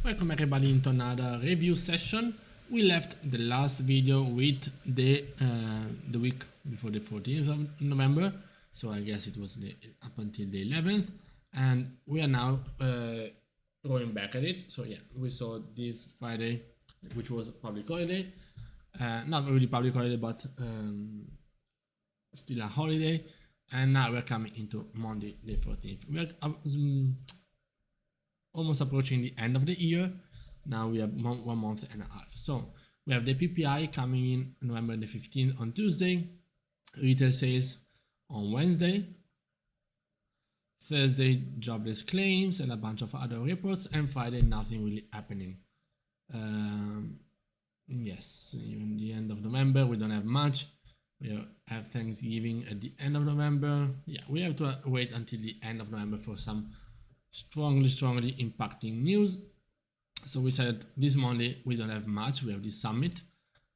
Welcome everybody into another review session. We left the last video with the week before the 14th of November, so I guess it was up until the 11th, and we are now going back at it. So yeah, we saw this Friday, which was a public holiday, not really public holiday, but still a holiday, and now we're coming into Monday the 14th. We are almost approaching the end of the year. Now we have 1 month and a half. So we have the PPI coming in November the 15th on Tuesday, retail sales on Wednesday, Thursday jobless claims and a bunch of other reports, and Friday nothing really happening. Yes, even the end of November we don't have much. We have Thanksgiving at the end of November. Yeah, we have to wait until the end of November for some strongly impacting news. So we said this Monday we don't have much. We have this summit,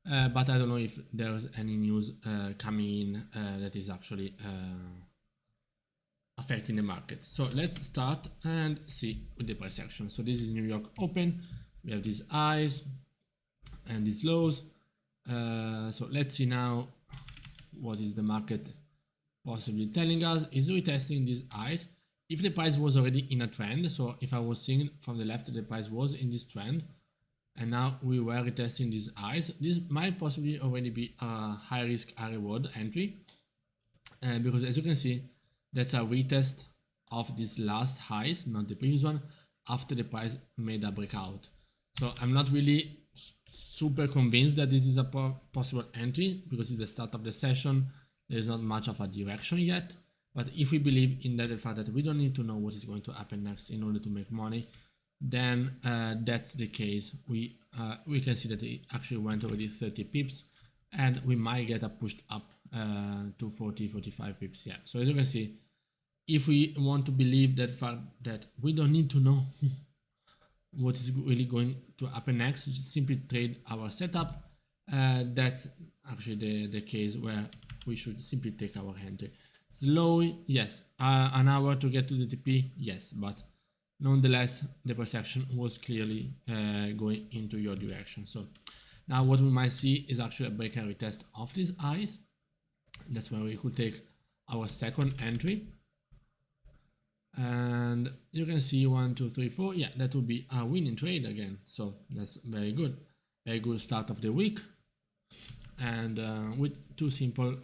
but I don't know if there's any news coming in that is actually affecting the market. So let's start and see with the price action. So this is New York Open. We have these highs and these lows. So let's see now what is the market possibly telling us. Is retesting these highs. If the price was already in a trend, so if I was seeing from the left the price was in this trend, and now we were retesting these highs, this might possibly already be a high risk, high reward entry, because as you can see, that's a retest of these last highs, not the previous one, after the price made a breakout. So I'm not really super convinced that this is a possible entry, because it's the start of the session, there's not much of a direction yet. But if we believe in the fact that we don't need to know what is going to happen next in order to make money, then that's the case. We can see that it actually went already 30 pips, and we might get a pushed up to 40-45 pips. Yeah. So as you can see, if we want to believe that fact that we don't need to know what is really going to happen next, just simply trade our setup. That's actually the case where we should simply take our entry. Slow, yes. An hour to get to the TP, yes. But nonetheless, the price action was clearly going into your direction. So now what we might see is actually a break and retest of these highs. That's where we could take our second entry. And you can see 1, 2, 3, 4. Yeah, that would be a winning trade again. So that's very good. Very good start of the week. And with two simple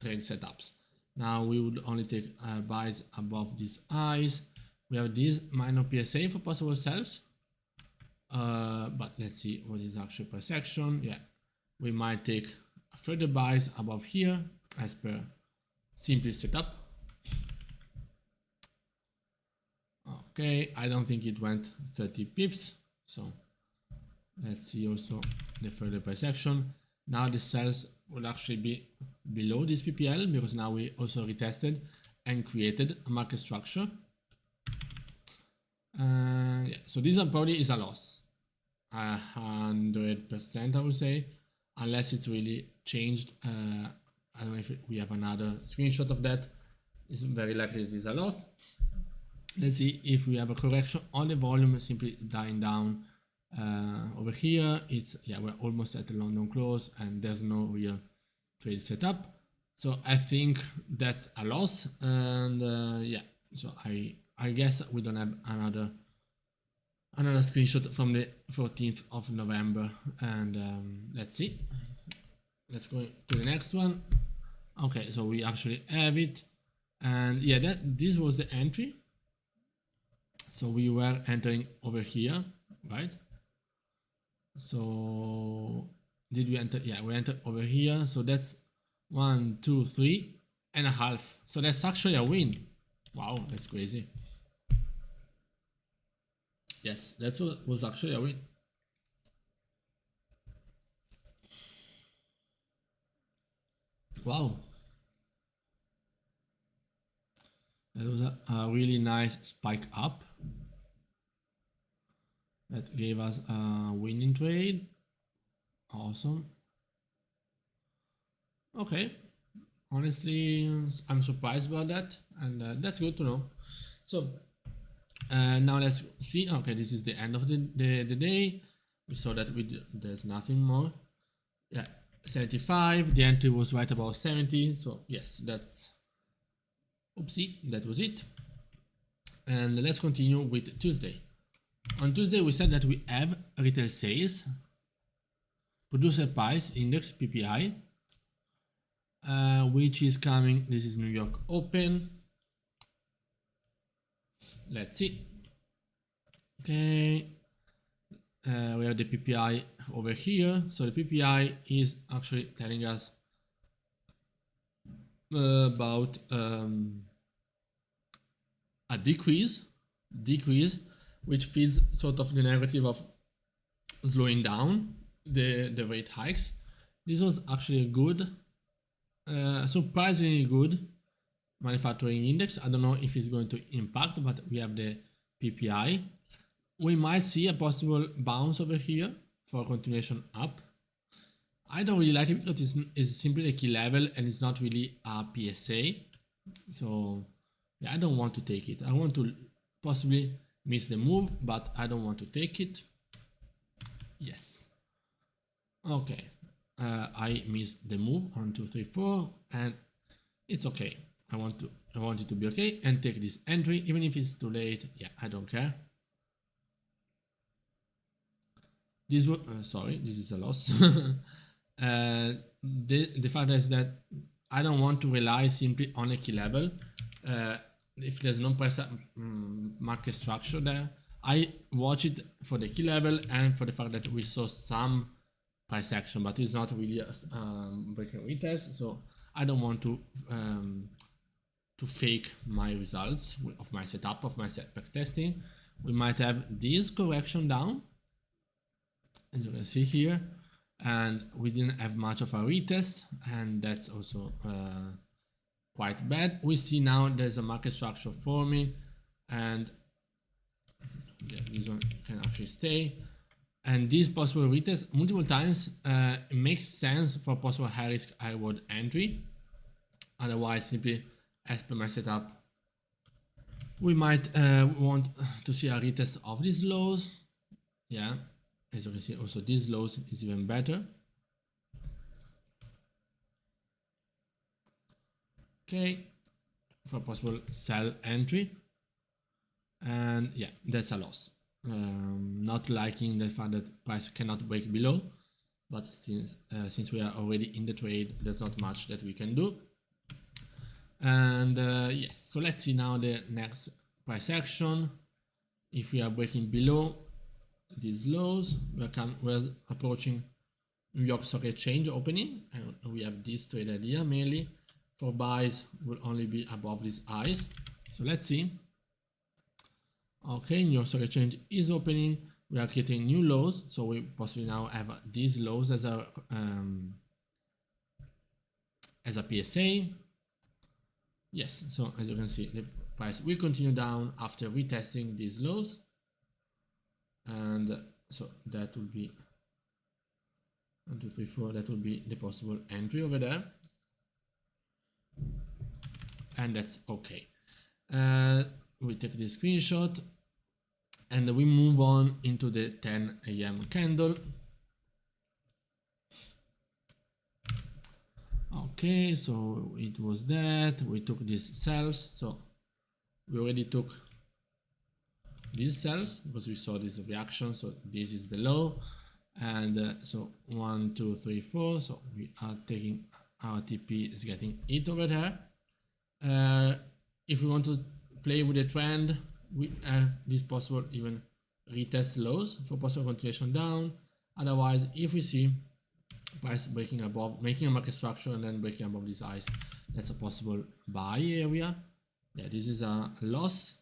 trade setups. Now we would only take buys above these highs. We have this minor PSA for possible sells. But let's see what is actual price action. Yeah, we might take further buys above here as per simple setup. Okay, I don't think it went 30 pips. So let's see also the further price action. Now the sells will actually be below this PPL, because now we also retested and created a market structure. Yeah, so this probably is a loss, 100% I would say, unless it's really changed. I don't know if we have another screenshot of that. It's very likely it is a loss. Let's see if we have a correction on the volume, simply dying down. Over here, it's, yeah, we're almost at the London close and there's no real trade setup. So I think that's a loss. And yeah, so I guess we don't have another screenshot from the 14th of November. And let's see. Let's go to the next one. Okay, so we actually have it. And yeah, this was the entry. So we were entering over here, right? So did we enter? Yeah, we entered over here. So that's 1, 2, 3.5. So that's actually a win. Wow, that's crazy. Yes, that was actually a win. Wow. That was a really nice spike up. That gave us a winning trade. Awesome. Okay. Honestly, I'm surprised about that, and that's good to know. So Now let's see. Okay, this is the end of the day. We saw that there's nothing more. Yeah, 75. The entry was right about 70. So yes, that's oopsie, that was it. And let's continue with Tuesday. On Tuesday, we said that we have retail sales, producer price index PPI, which is coming. This is New York Open. Let's see. Okay, we have the PPI over here. So the PPI is actually telling us about a decrease, which feeds sort of the narrative of slowing down the rate hikes. This was actually a good, surprisingly good manufacturing index. I don't know if it's going to impact, but we have the PPI. We might see a possible bounce over here for a continuation up. I don't really like it because it's simply a key level and it's not really a PSA. So yeah, I don't want to take it. I want to possibly miss the move, but I don't want to take it. Yes. Okay. I missed the move 1, 2, 3, 4, and it's okay. I want it to be okay and take this entry, even if it's too late. Yeah, I don't care. This was sorry, this is a loss. The fact is that I don't want to rely simply on a key level. If there's no price market structure there, I watch it for the key level and for the fact that we saw some price action, but it's not really a break and retest. So I don't want to fake my results of my setup, of my back testing. We might have this correction down, as you can see here, and we didn't have much of a retest, and that's also quite bad. We see now there's a market structure forming, and yeah, this one can actually stay. And this possible retest multiple times, it makes sense for possible high risk, high reward entry. Otherwise, simply as per my setup, we might want to see a retest of these lows. Yeah, as you can see, also these lows is even better. Okay, for possible sell entry. And yeah, that's a loss. Not liking the fact that price cannot break below, but since we are already in the trade, there's not much that we can do. And yes, so let's see now the next price action. If we are breaking below these lows, we're approaching New York Stock Exchange opening, and we have this trade idea mainly. For buys will only be above these highs. So let's see. Okay, New York Stock Exchange is opening. We are creating new lows, so we possibly now have these lows as a PSA. Yes, so as you can see, the price will continue down after retesting these lows, and so that will be 1, 2, 3, 4. That will be the possible entry over there, and that's okay. We take the screenshot and we move on into the 10 a.m. candle. Okay, so it was that we took these cells. So we already took these cells because we saw this reaction. So this is the low, and so 1, 2, 3, 4. So we are taking our TP is getting it over there. If we want to play with the trend, we have this possible even retest lows for possible continuation down. Otherwise, if we see price breaking above, making a market structure and then breaking above these highs, that's a possible buy area. Yeah, this is a loss.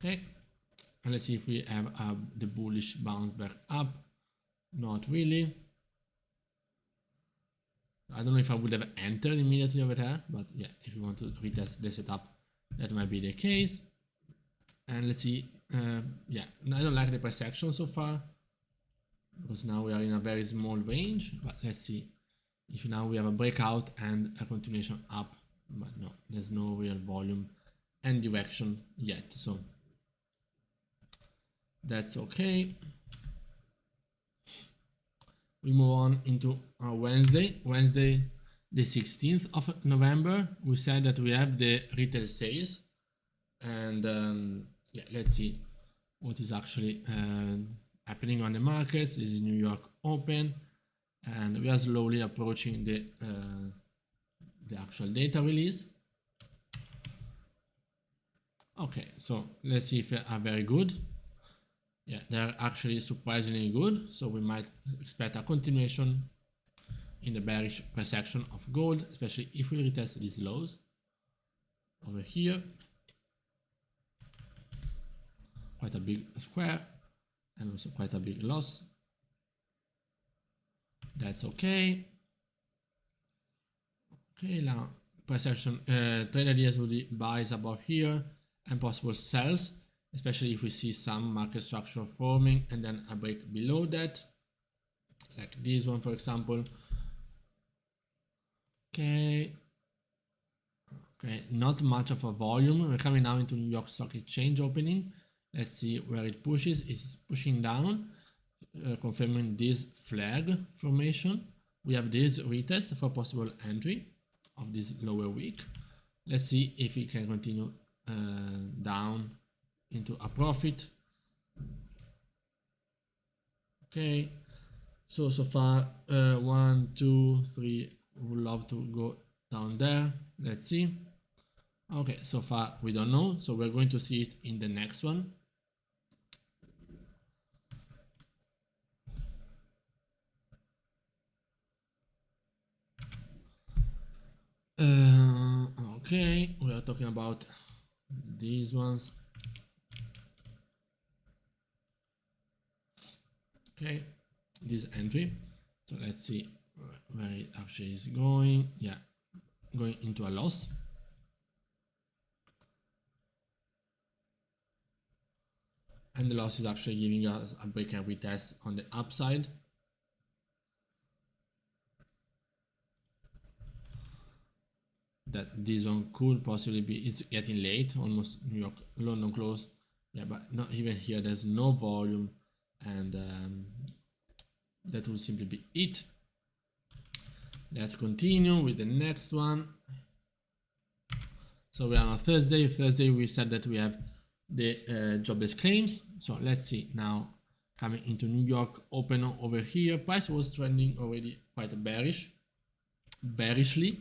Okay, and let's see if we have the bullish bounce back up. Not really. I don't know if I would have entered immediately over there, but yeah, if you want to retest the setup, that might be the case. And let's see, yeah, I don't like the price action so far because now we are in a very small range, but let's see if now we have a breakout and a continuation up, but no, there's no real volume and direction yet, so that's okay. We move on into our Wednesday the 16th of November. We said that we have the retail sales, and yeah, let's see what is actually happening on the markets. This is New York open, and we are slowly approaching the actual data release. Okay, so let's see if they are very good. Yeah, they're actually surprisingly good, so we might expect a continuation in the bearish price action of gold, especially if we retest these lows over here. Quite a big square and also quite a big loss. That's okay. Okay, now price action, trade ideas will be buys above here and possible sells, especially if we see some market structure forming and then a break below that, like this one, for example. Okay, not much of a volume. We're coming now into New York Stock Exchange opening. Let's see where it pushes. It's pushing down, confirming this flag formation. We have this retest for possible entry of this lower wick. Let's see if it can continue down into a profit. Okay, so far 1, 2, 3, would love to go down there. Let's see. Okay, so far we don't know, so we're going to see it in the next one. Okay, we are talking about these ones. Okay, this entry. So let's see where it actually is going. Yeah, going into a loss. And the loss is actually giving us a break and retest on the upside. That this one could possibly be, it's getting late, almost New York, London close. Yeah, but not even here, there's no volume, and that will simply be it. Let's continue with the next one. So we are on Thursday. Thursday we said that we have the jobless claims. So let's see now, coming into New York open over here. Price was trending already quite bearishly,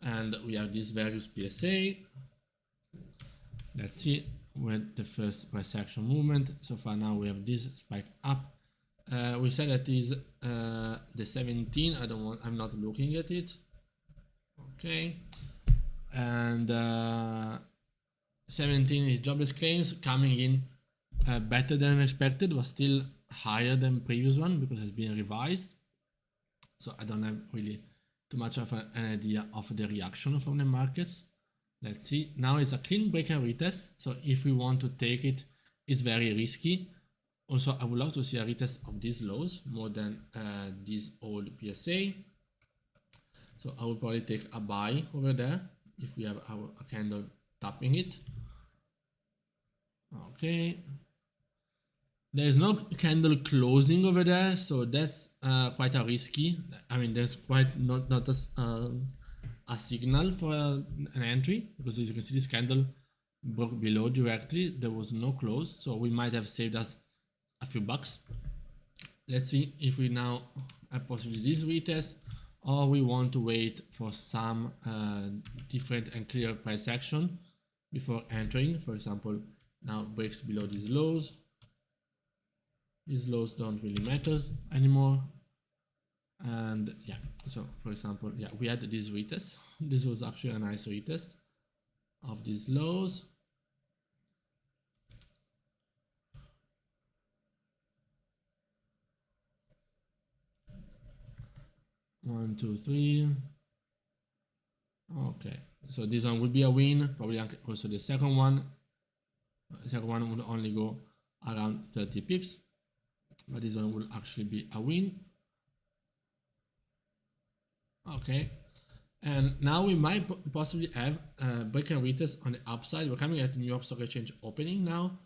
and we have this various PSA. Let's see with the first price action movement. So far now we have this spike up. We said that is the 17. I'm not looking at it. Okay, and 17 is jobless claims coming in better than expected, but still higher than previous one because it's been revised. So I don't have really too much of an idea of the reaction from the markets. Let's see. Now it's a clean break and retest. So if we want to take it, it's very risky. Also, I would love to see a retest of these lows more than this old PSA. So I will probably take a buy over there if we have a candle tapping it. Okay. There is no candle closing over there, so that's quite a risky. I mean, there's quite not a signal for an entry, because as you can see, this candle broke below directly. There was no close, so we might have saved us a few bucks. Let's see if we now have possibly this retest, or we want to wait for some different and clear price action before entering. For example, now breaks below these lows. These lows don't really matter anymore. And yeah, so for example, yeah, we had this retest. This was actually a nice retest of these lows. One, two, three. Okay, so this one would be a win. Probably also the second one. The second one would only go around 30 pips, but this one will actually be a win. Okay, and now we might possibly have break and retest on the upside. We're coming at New York Stock Exchange opening now.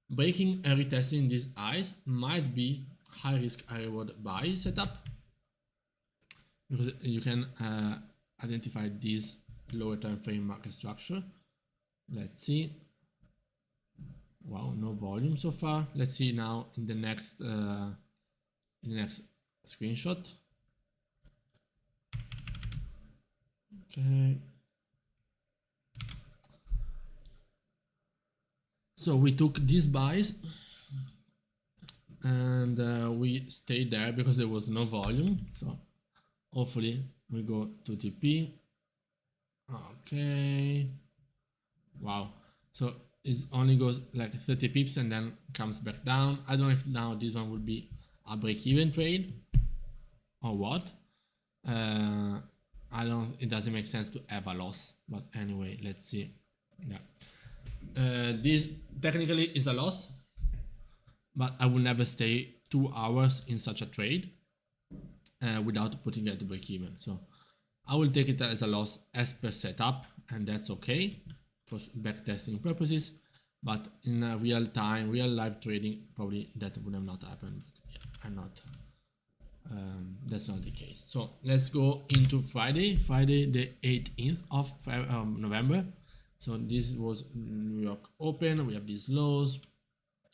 Breaking and retesting these highs might be high risk, high reward buy setup, because you can identify this lower time frame market structure. Let's see. Wow, no volume so far. Let's see now in the next screenshot. Okay. So we took these buys and we stayed there because there was no volume. So hopefully we go to TP. Okay. Wow. So it only goes like 30 pips and then comes back down. I don't know if now this one would be a break-even trade or what. I don't. It doesn't make sense to have a loss. But anyway, let's see. Yeah. This technically is a loss, but I will never stay 2 hours in such a trade without putting it to break even. So I will take it as a loss as per setup, and that's okay for backtesting purposes. But in real time, real life trading, probably that would have not happened. But yeah, I'm not. That's not the case. So let's go into Friday the 18th of November. So this was New York open. We have these lows.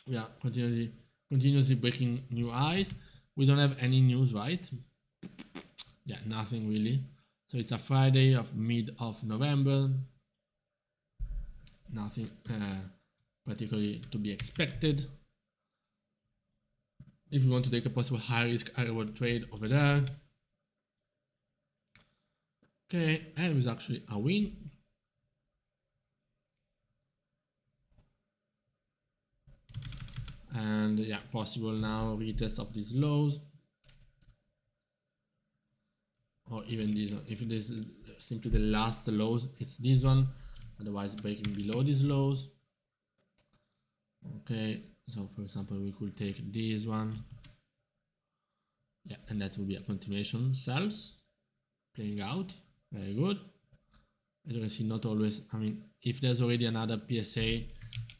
We are continuously breaking new highs. We don't have any news, right? Yeah, nothing really. So it's a Friday of mid of November. Nothing particularly to be expected. If we want to take a possible high risk, high reward trade over there. Okay, and it was actually a win. And yeah, possible now retest of these lows. Or even this one. If this is simply the last lows, it's this one. Otherwise, breaking below these lows. Okay, so for example, we could take this one. Yeah, and that will be a continuation sells playing out. Very good. As you can see, not always. I mean, if there's already another PSA,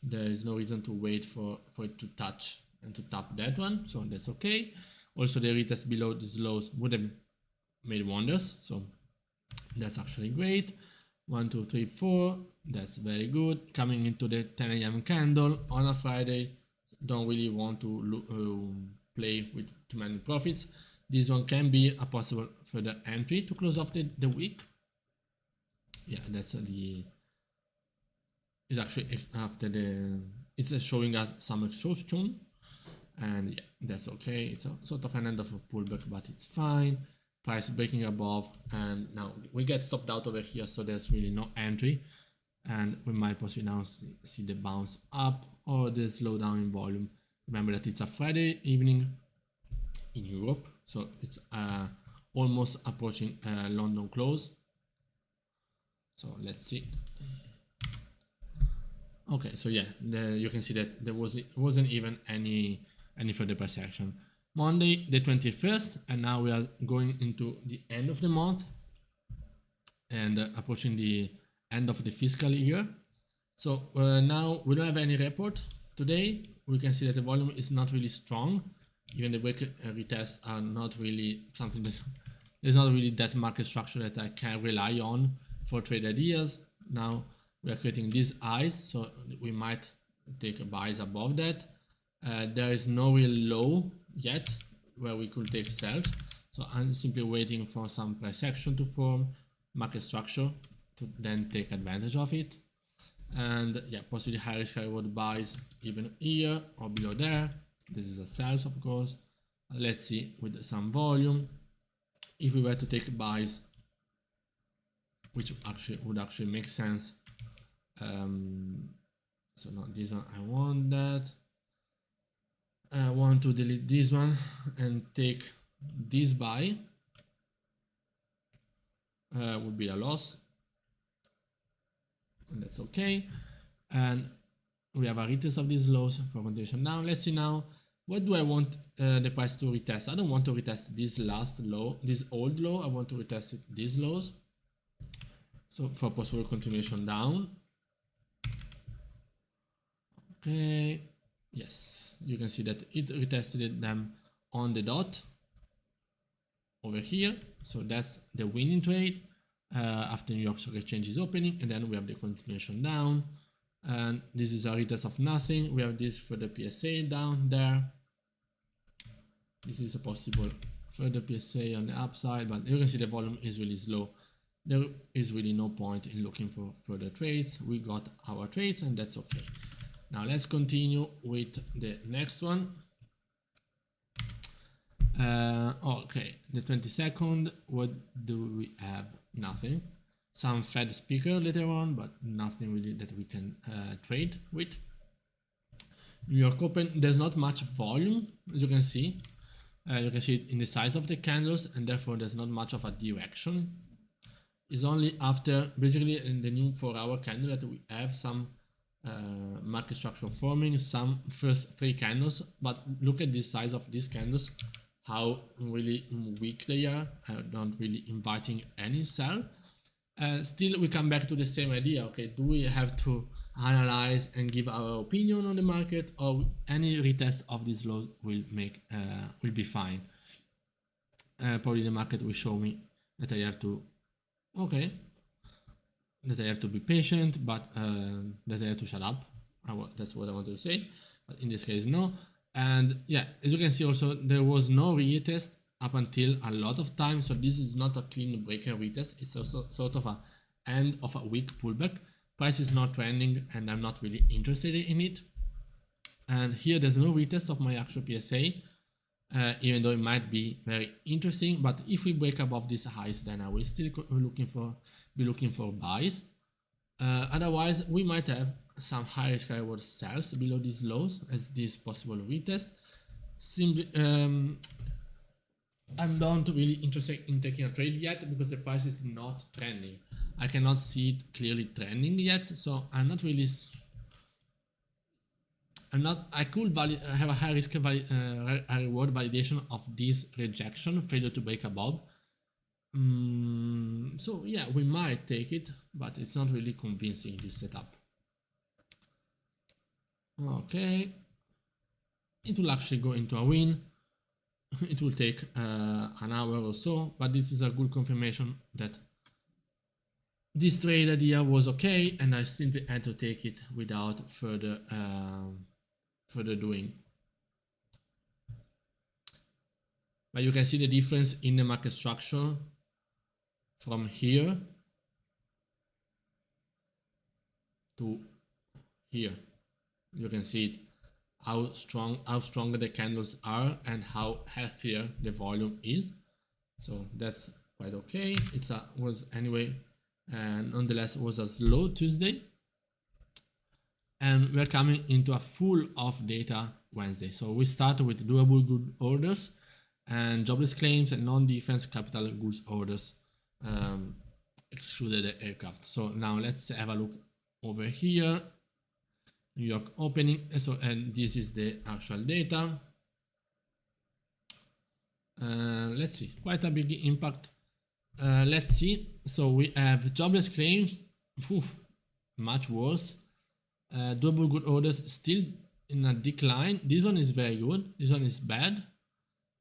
there is no reason to wait for it to touch and to tap that one. So that's okay. Also, the retest below these lows would have made wonders. So that's actually great. 1, 2, 3, 4. That's very good. Coming into the 10 a.m. candle on a Friday. Don't really want to play with too many profits. This one can be a possible further entry to close off the week. Yeah, that's the. It's actually after the. It's showing us some exhaustion, and yeah, that's okay. It's a sort of an end of a pullback, but it's fine. Price breaking above, and now we get stopped out over here, so there's really no entry, and we might possibly now see the bounce up or the slowdown in volume. Remember that it's a Friday evening in Europe, so it's almost approaching London close. So let's see. Okay, so yeah, you can see that there wasn't even any further price action. Monday the 21st, and now we are going into the end of the month and approaching the end of the fiscal year. So now we don't have any report today. We can see that the volume is not really strong. Even the break retests are not really something that there's not really that market structure that I can rely on for trade ideas. Now we are creating these highs, so we might take buys above that. There is no real low yet where we could take sells, so I'm simply waiting for some price action to form, market structure to then take advantage of it. And yeah, possibly high risk, high reward buys even here or below there. This is a sells, of course. Let's see with some volume if we were to take buys, which would actually make sense. So not this one, I want that. I want to delete this one and take this buy. Would be a loss, and that's okay. And we have a retest of these lows for continuation. Now let's see now what do I want the price to retest? I don't want to retest this last low, this old low. I want to retest these lows. So for possible continuation down. Okay, yes, you can see that it retested them on the dot over here. So that's the winning trade after New York Stock Exchange is opening, and then we have the continuation down. And this is a retest of nothing. We have this for the PSA down there. This is a possible further PSA on the upside, but you can see the volume is really slow. There is really no point in looking for further trades. We got our trades and that's okay. Now let's continue with the next one. Okay, the 22nd, what do we have? Nothing. Some Fed speaker later on, but nothing really that we can trade with. New York Open, there's not much volume, as you can see. You can see it in the size of the candles, and therefore there's not much of a direction. It's only after, basically in the new 4-hour candle, that we have some market structure forming, some first 3 candles, but look at the size of these candles, how really weak they are, not really inviting any sell. Still, we come back to the same idea. Okay, do we have to analyze and give our opinion on the market, or any retest of these lows will be fine? Probably the market will show me that I have to, that I have to be patient, but that I have to shut up. That's what I wanted to say, but in this case, no. And yeah, as you can see also, there was no retest up until a lot of time, so this is not a clean breaker retest. It's also sort of a end of a weak pullback. Price is not trending and I'm not really interested in it. And here there's no retest of my actual PSA, even though it might be very interesting. But if we break above these highs, then I will still be looking for buys. Otherwise, we might have some high risk reward sells below these lows as this possible retest. Simply, I'm not really interested in taking a trade yet because the price is not trending. I cannot see it clearly trending yet, so I'm not really. I could have a high risk reward validation of this rejection, failure to break above. So yeah, we might take it, but it's not really convincing, this setup. Okay, it will actually go into a win. It will take an hour or so, but this is a good confirmation that this trade idea was okay, and I simply had to take it without further doing. But you can see the difference in the market structure from here to here. You can see it, how stronger the candles are and how healthier the volume is. So that's quite okay. Was anyway, nonetheless, was a slow Tuesday. And we're coming into a full of data Wednesday. So we start with durable good orders and jobless claims and non-defense capital goods orders, excluded the aircraft. So now let's have a look over here. New York opening. So, and this is the actual data. Let's see, quite a big impact. Let's see. So we have jobless claims, much worse. Durable good orders still in a decline. This one is very good. This one is bad.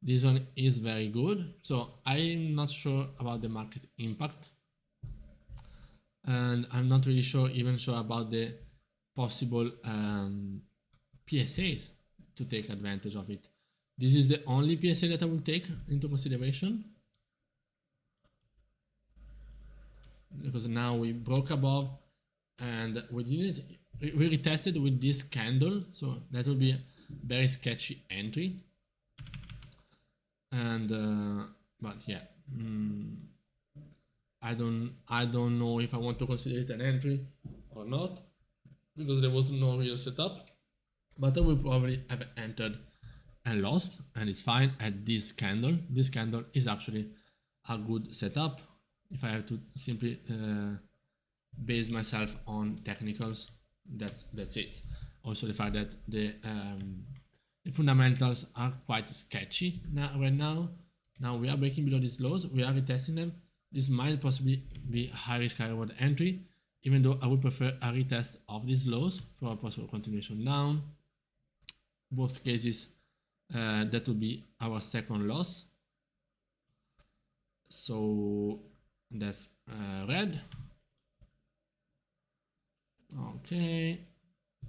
This one is very good. So I'm not sure about the market impact, and I'm not really sure about the possible PSAs to take advantage of it. This is the only PSA that I will take into consideration, because now we broke above and we didn't. We retested with this candle, so that will be a very sketchy entry. And but yeah, I don't know if I want to consider it an entry or not, because there was no real setup. But I will probably have entered and lost, and it's fine at this candle. This candle is actually a good setup if I have to simply base myself on technicals. That's it. Also the fact that the the fundamentals are quite sketchy right now. Now we are breaking below these lows, we are retesting them. This might possibly be high risk, high reward entry, even though I would prefer a retest of these lows for a possible continuation down. Both cases, that would be our second loss. So that's red. Okay,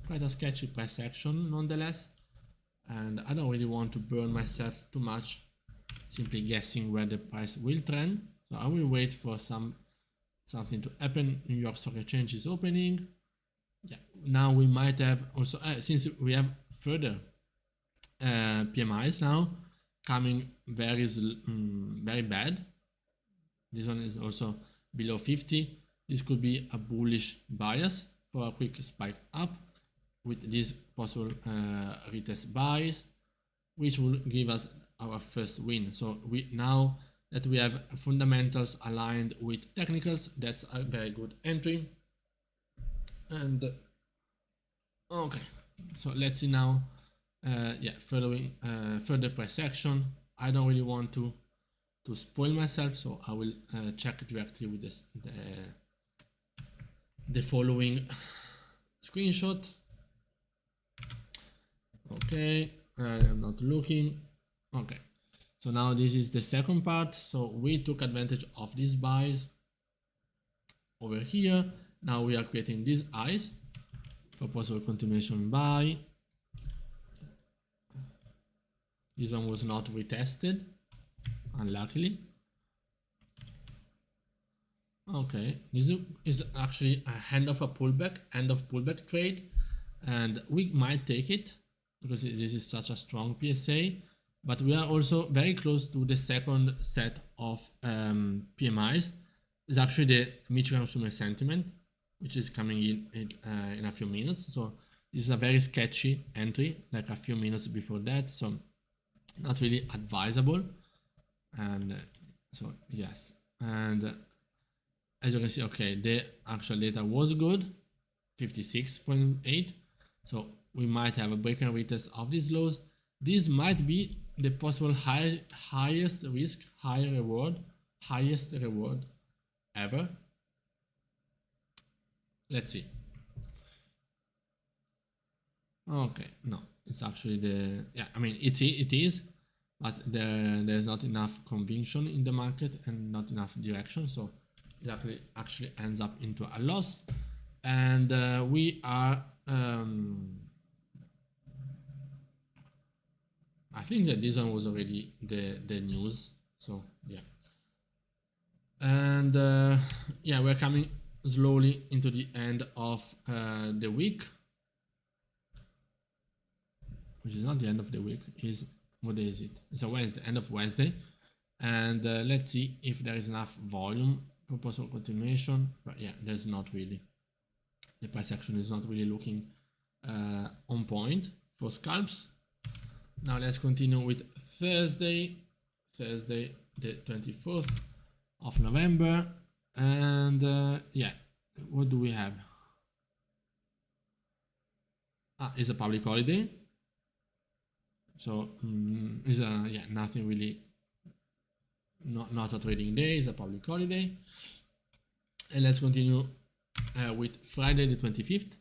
quite a sketchy price action nonetheless, and I don't really want to burn myself too much simply guessing where the price will trend. So I will wait for something to happen. New York Stock Exchange is opening. Yeah, now we might have also, since we have further PMIs now coming very bad. This one is also below 50. This could be a bullish bias for a quick spike up with these possible retest buys, which will give us our first win. So now that we have fundamentals aligned with technicals, that's a very good entry. And okay, so let's see now. Further price action. I don't really want to spoil myself, so I will check directly with this the following screenshot. Okay, I'm not looking. Okay, so now this is the second part. So we took advantage of these buys over here. Now we are creating these eyes for possible continuation buy. This one was not retested, unluckily. Okay, this is actually a end of pullback trade, and we might take it because this is such a strong PSA. But we are also very close to the second set of PMIs. It's actually the Michigan Consumer Sentiment, which is coming in a few minutes. So this is a very sketchy entry, like a few minutes before that. So not really advisable. And so yes, and as you can see, okay, the actual data was good, 56.8. So we might have a break and retest of these lows. This might be the possible highest risk, highest reward ever. Let's see. Okay, no, it's actually I mean, it is, but there's not enough conviction in the market and not enough direction. So it actually ends up into a loss, and we are I think that this one was already the news. So yeah, and yeah, we're coming slowly into the end of the week, which is not the end of the week. What day is it? It's a Wednesday, end of Wednesday, and let's see if there is enough volume for possible continuation. But yeah, there's not really. The price action is not really looking on point for scalps. Now let's continue with Thursday, the 24th of November, and yeah, what do we have? It's a public holiday, so nothing really. Not a trading day, it's a public holiday. And let's continue with Friday the 25th.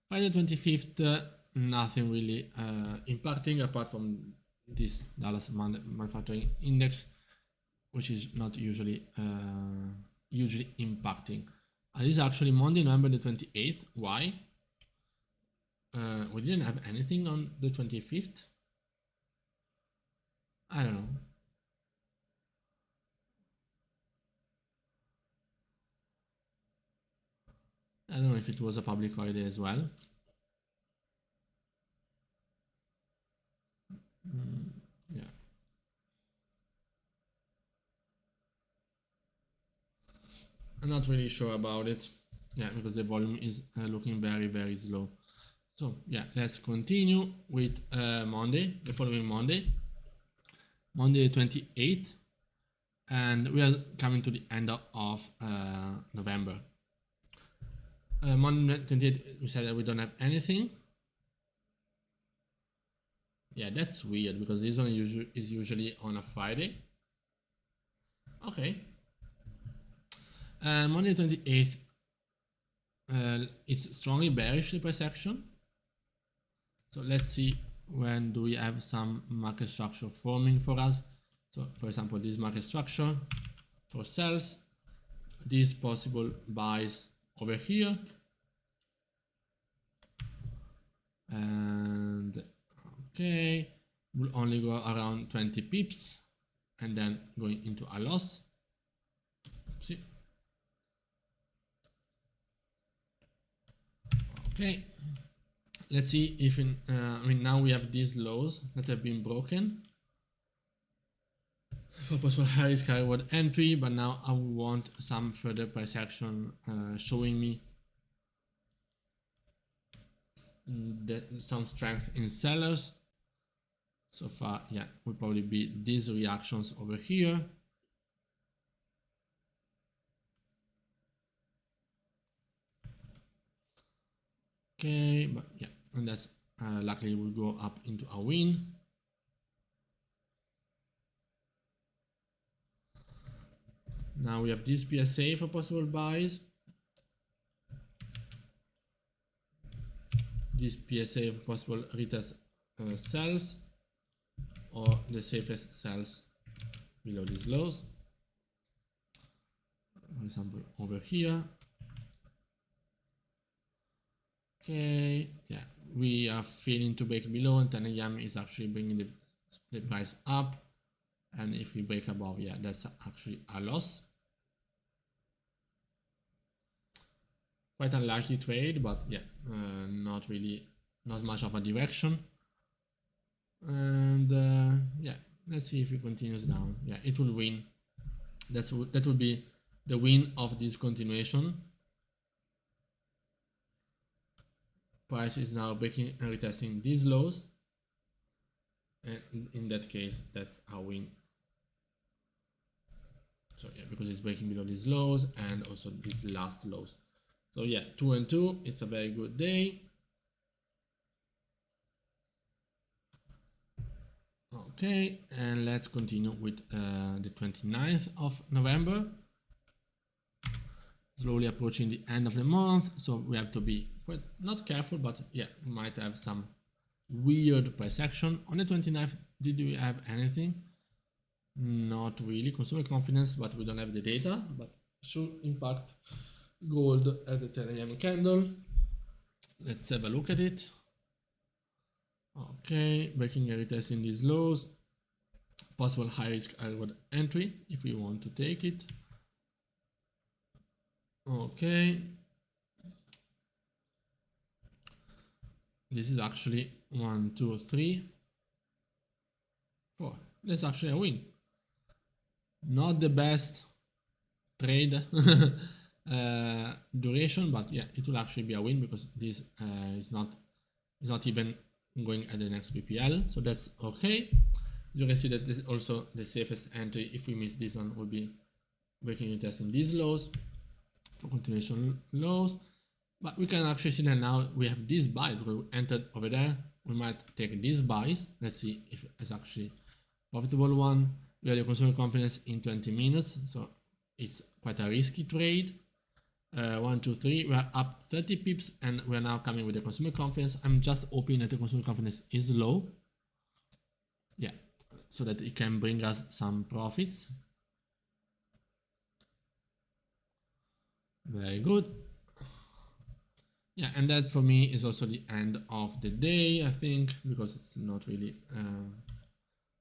Friday the 25th, nothing really impacting apart from this Dallas Manufacturing Index, which is not usually impacting. And this is actually Monday, November the 28th. Why? We didn't have anything on the 25th. I don't know. I don't know if it was a public holiday as well. Yeah. I'm not really sure about it. Yeah, because the volume is looking very, very slow. So yeah, let's continue with Monday, the following Monday, Monday the 28th. And we are coming to the end of November. Monday 28th, we said that we don't have anything. Yeah, that's weird because this one is usually on a Friday. Okay. Monday 28th, it's strongly bearish, the price action. So let's see when do we have some market structure forming for us. So for example, this market structure for sells, these possible buys over here. And okay, we'll only go around 20 pips and then going into a loss. See. Okay, let's see if I mean, now we have these lows that have been broken for possible high risk high reward entry, but now I want some further price action showing me some strength in sellers. So far, yeah, would probably be these reactions over here. Okay, but yeah, and that's likely will go up into a win. Now we have this PSA for possible buys. This PSA for possible retest sells, or the safest sells below these lows. For example, over here. Okay, yeah, we are failing to break below, and 10 AM is actually bringing the price up. And if we break above, yeah, that's actually a loss. Quite unlucky trade, but yeah, not much of a direction. And yeah, let's see if it continues down. Yeah, it will win. That will be the win of this continuation. Price is now breaking and retesting these lows, and in that case, that's a win. So yeah, because it's breaking below these lows and also these last lows. So yeah, 2 and 2, it's a very good day. Okay, and let's continue with the 29th of November. Slowly approaching the end of the month, so we have to be quite not careful, but yeah, we might have some weird price action. On the 29th, did we have anything? Not really. Consumer confidence, but we don't have the data, but should impact gold at the 10 AM candle. Let's have a look at it. Okay, breaking and retesting these lows. Possible high risk high reward entry if we want to take it. Okay. This is actually 1, 2, 3, 4. That's actually a win. Not the best trade duration, but yeah, it will actually be a win because this is not even going at the next BPL, so that's okay. You can see that this is also the safest entry. If we miss this one, will be breaking and testing these lows for continuation lows. But we can actually see that now we have this buy because we entered over there. We might take these buys. Let's see if it's actually profitable one. We have the consumer confidence in 20 minutes, so it's quite a risky trade. 1, 2, 3, we are up 30 pips and we're now coming with the consumer confidence. I'm just hoping that the consumer confidence is low. Yeah, so that it can bring us some profits. Very good. Yeah, and that for me is also the end of the day, I think, because it's not really, I'm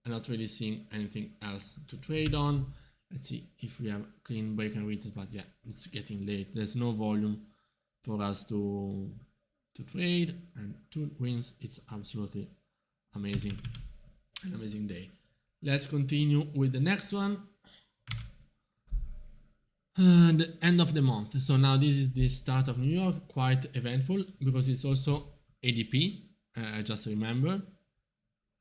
not really seeing anything else to trade on. Let's see if we have clean break and retest, but yeah, it's getting late. There's no volume for us to trade, and 2 wins. It's absolutely amazing, an amazing day. Let's continue with the next one. The end of the month. So now this is the start of New York, quite eventful because it's also ADP. Just remember,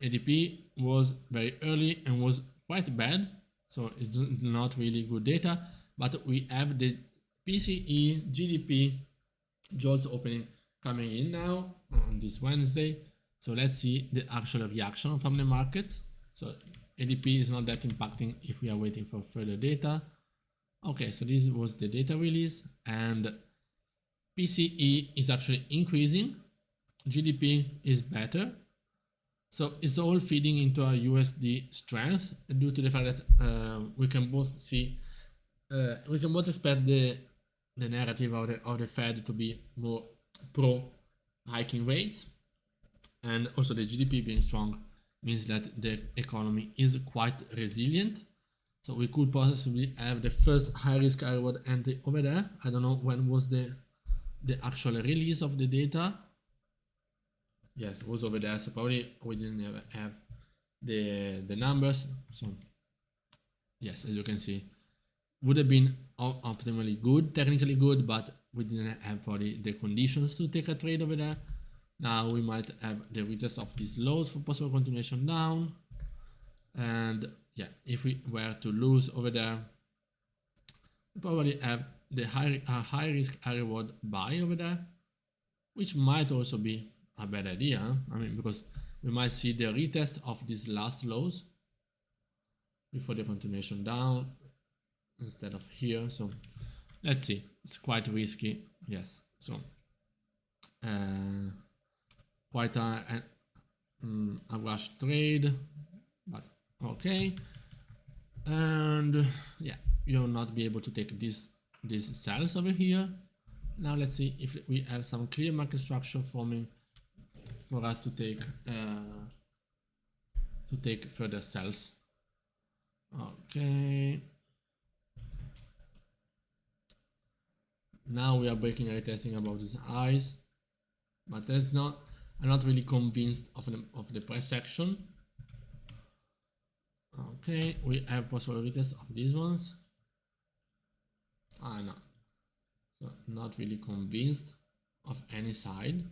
ADP was very early and was quite bad, so it's not really good data. But we have the PCE, GDP, JOLTS opening coming in now on this Wednesday. So let's see the actual reaction from the market. So ADP is not that impacting if we are waiting for further data. Okay, so this was the data release, and PCE is actually increasing. GDP is better. So it's all feeding into our USD strength due to the fact that we can both expect the narrative of the Fed to be more pro hiking rates, and also the GDP being strong means that the economy is quite resilient. So we could possibly have the first high risk high reward entry over there. I don't know when was the actual release of the data. Yes, it was over there, so probably we didn't have the numbers. So yes, as you can see, would have been optimally good, technically good, but we didn't have probably the conditions to take a trade over there. Now we might have the retest of these lows for possible continuation down. And yeah, if we were to lose over there, we probably have the high risk, high reward buy over there, which might also be a bad idea. I mean, because we might see the retest of these last lows before the continuation down instead of here. So let's see, it's quite risky. Yes, so quite a rush trade, but okay. And yeah, you'll not be able to take these cells over here. Now let's see if we have some clear market structure forming for us to take further cells. Okay. Now we are breaking and retesting about these highs, but I'm not really convinced of the price action. Okay, we have possible retest of these ones. No, so not really convinced of any side.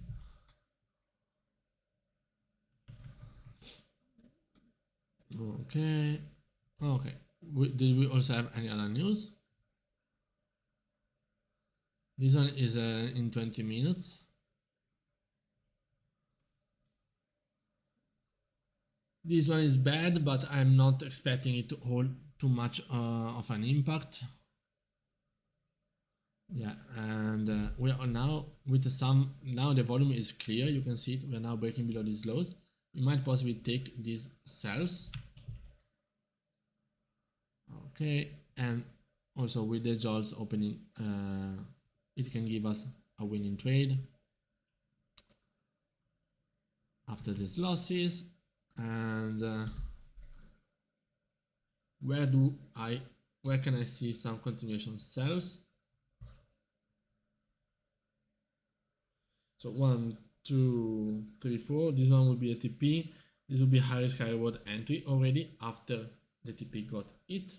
Okay, did we also have any other news? This one is in 20 minutes. This one is bad, but I'm not expecting it to hold too much of an impact. Yeah, and we are now with now the volume is clear. You can see it. We are now breaking below these lows. We might possibly take these cells. Okay, and also with the jaws opening, it can give us a winning trade after these losses. And where can I see some continuation cells? So 1, 2, 3, 4. This one will be a TP. This will be high risk high reward entry already after the TP got it.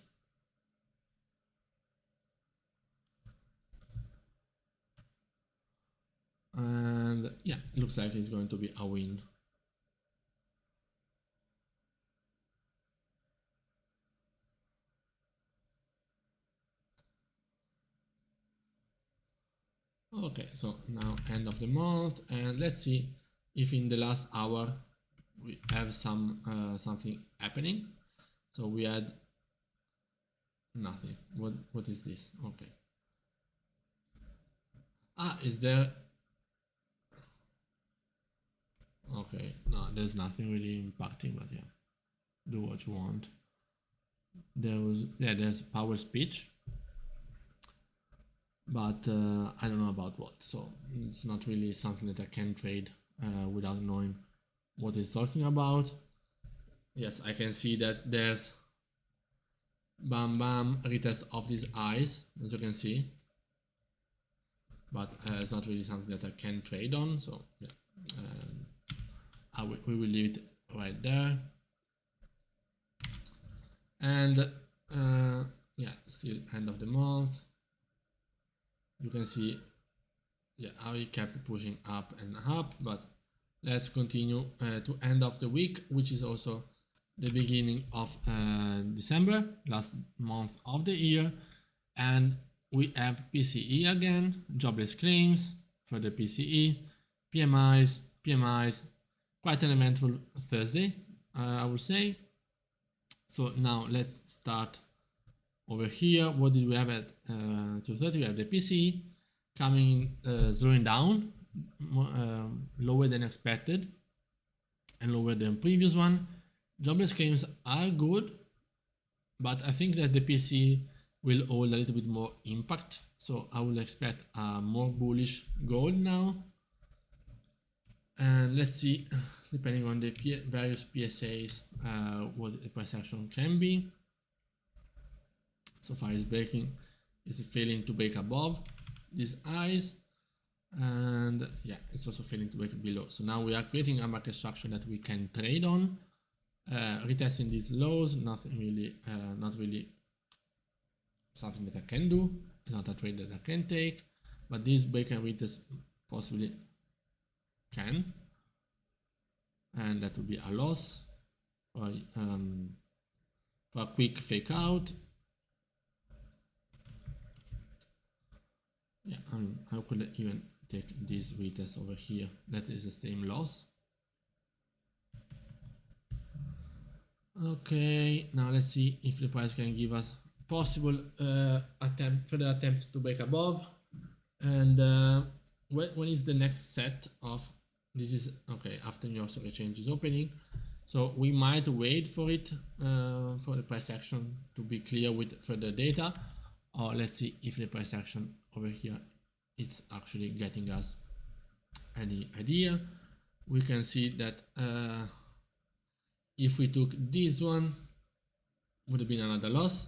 And yeah, it looks like it's going to be a win. Okay, so now end of the month, and let's see if in the last hour we have something happening. So we had nothing. What is this? Okay. Is there? Okay, no, there's nothing really impacting, but yeah, do what you want. There's power speech, but I don't know about what, so it's not really something that I can trade without knowing what it's talking about. Yes, I can see that there's bam bam retest of these eyes, as you can see, but it's not really something that I can trade on. So yeah, we will leave it right there. And yeah, still end of the month. You can see, yeah, how he kept pushing up and up. But let's continue to end of the week, which is also the beginning of December, last month of the year. And we have PCE again, jobless claims, further PCE, PMIs, quite an eventful Thursday, I would say. So now let's start over here. What did we have at 2:30? We have the PC coming, slowing down, lower than expected and lower than previous one. Jobless claims are good, but I think that the PC will hold a little bit more impact. So I will expect a more bullish gold now. And let's see, depending on the various PSAs, what the price action can be. So far it's failing to break above these highs. And yeah, it's also failing to break below. So now we are creating a market structure that we can trade on. Retesting these lows, not really something that I can do, not a trade that I can take, but this break and retest possibly can, and that would be a loss for a quick fake out. Yeah, I mean, I could even take this retest over here. That is the same loss. Okay, now let's see if the price can give us possible further attempt to break above. And when is the next set of this? Is okay after New York Stock Exchange is opening, so we might wait for it for the price action to be clear with further data, or let's see if the price action over here it's actually getting us any idea. We can see that if we took this one, would have been another loss.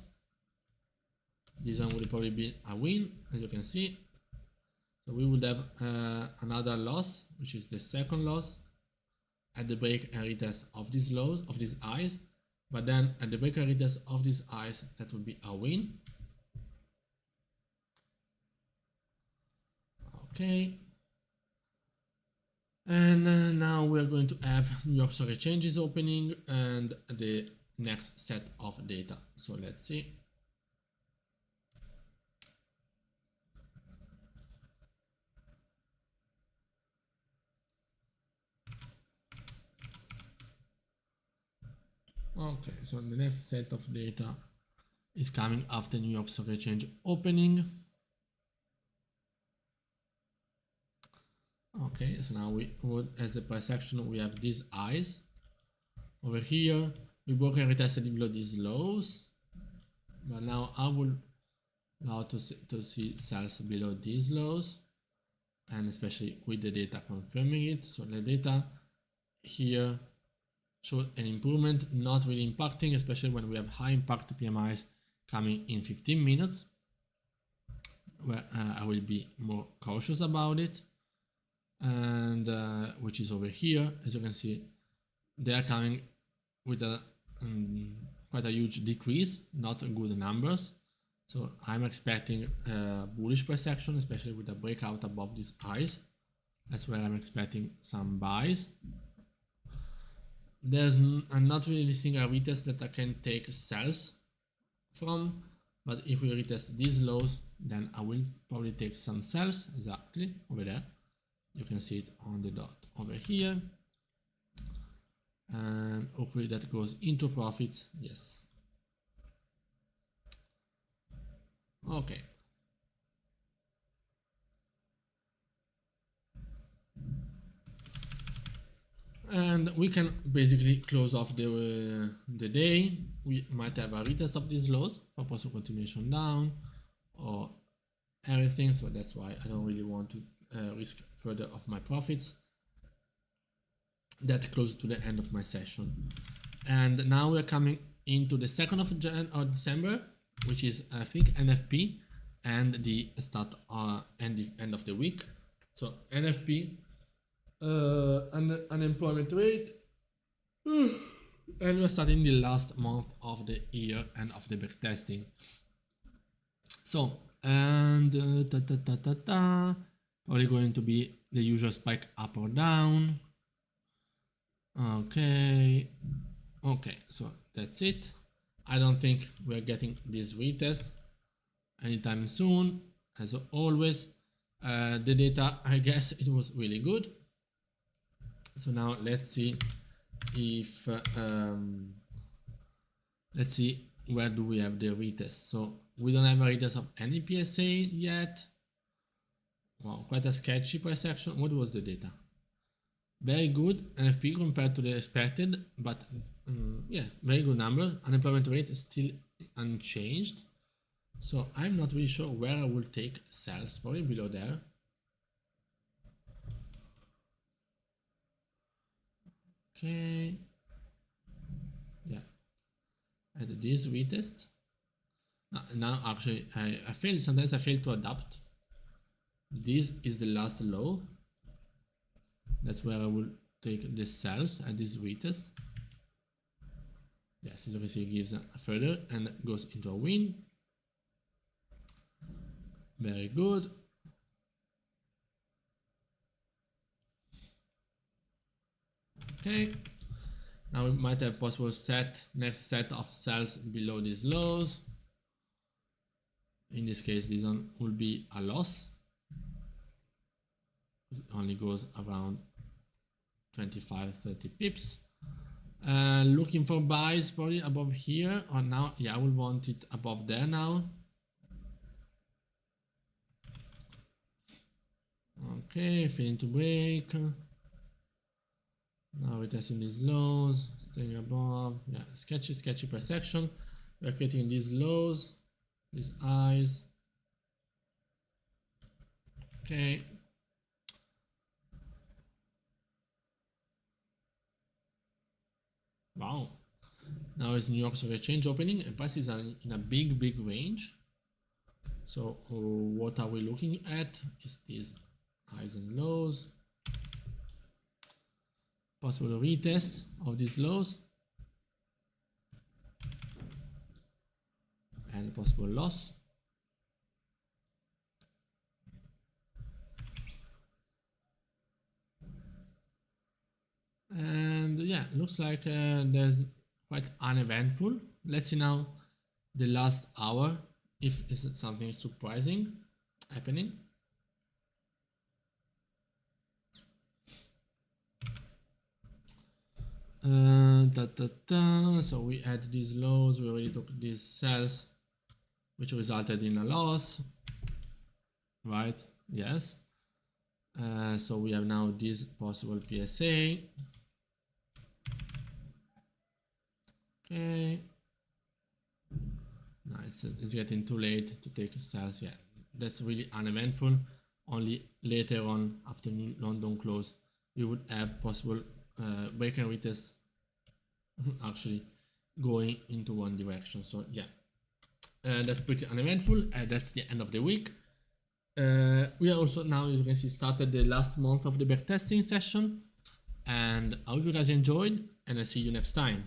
This one would probably be a win, as you can see. So we would have another loss, which is the second loss at the break and retest of these lows, of these highs. But then at the break and retest of these highs, that would be a win. Okay. And now we're going to have New York Stock Exchange opening and the next set of data. So let's see. Okay, so the next set of data is coming after New York Stock Exchange opening. Okay, so now as a price action, we have these highs over here. We broke and retested below these lows, but now I will allow to see sells below these lows, and especially with the data confirming it. So the data here showed an improvement, not really impacting, especially when we have high impact PMIs coming in 15 minutes, where I will be more cautious about it. And which is over here. As you can see, they are coming with a quite a huge decrease, not good numbers. So I'm expecting a bullish price action, especially with a breakout above these highs. That's where I'm expecting some buys. I'm not really seeing a retest that I can take sells from, but if we retest these lows, then I will probably take some sells exactly over there. You can see it on the dot over here, and hopefully that goes into profits. Yes. Okay. And we can basically close off the day. We might have a retest of these lows for possible continuation down or everything. So that's why I don't really want to risk further of my profits. That close to the end of my session. And now we're coming into the 2nd of December, which is I think NFP and the start and the end of the week. So NFP, unemployment rate, and we're starting the last month of the year and of the backtesting. So, and probably going to be the usual spike up or down. Okay, so that's it. I don't think we're getting this retest anytime soon. As always, the data, I guess it was really good. So now let's see if let's see where do we have the retest. So we don't have a retest of any PSA yet. Wow, quite a sketchy price action. What was the data? Very good NFP compared to the expected, but yeah, very good number. Unemployment rate is still unchanged. So I'm not really sure where I will take sells, probably below there. Okay. Yeah. At this retest. Now actually I fail, sometimes I fail to adapt. This is the last low. That's where I will take the sells at this retest. Yes, as you can see, it gives a further and goes into a win. Very good. Okay. Now we might have possible next set of sells below these lows. In this case, this one will be a loss. It only goes around 25-30 pips. Looking for buys probably above here or now. Yeah, I will want it above there now. Okay, failing to break. Now we're testing these lows, staying above. Yeah, sketchy price action. We're creating these lows, these highs. Okay. Wow. Now is New York Stock Exchange opening and prices are in a big range. So what are we looking at? Is these highs and lows. Possible retest of these lows. And possible loss. And yeah, looks like there's quite uneventful. Let's see now the last hour if it's something surprising happening. So we had these lows, we already took these sells, which resulted in a loss, right? Yes. So we have now this possible PSA. Okay. No, it's getting too late to take sells. Yeah, that's really uneventful. Only later on, after London close, we would have possible break and retest actually going into one direction. So yeah, that's pretty uneventful. That's the end of the week. We are also now, as you can see, started the last month of the backtesting session, and I hope you guys enjoyed, and I'll see you next time.